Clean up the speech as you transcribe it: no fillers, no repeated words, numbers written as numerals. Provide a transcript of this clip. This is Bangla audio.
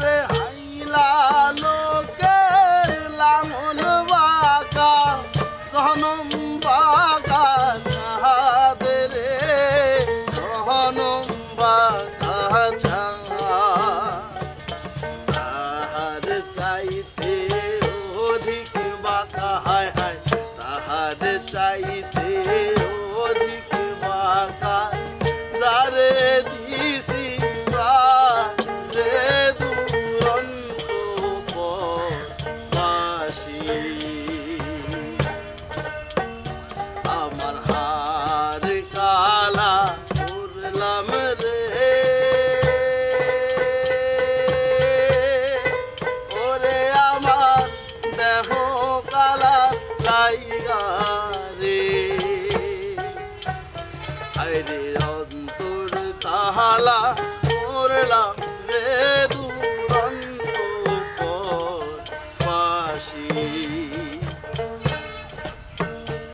আরে হাইলা লোকের লাঙল বাঁকা জনম বাঁকা চাঁদ রে জনম বাঁকা তাহার চাইতে অধিক বাঁকা হায় হায় তাহার চাইতে অধিক বাঁকা যারে দিছি রে দুরন্ত বাসি আমার হার কালা করলাম রে ওরে আমার দেহ কালা লাইগা রে আরে অন্তর কালা করলাম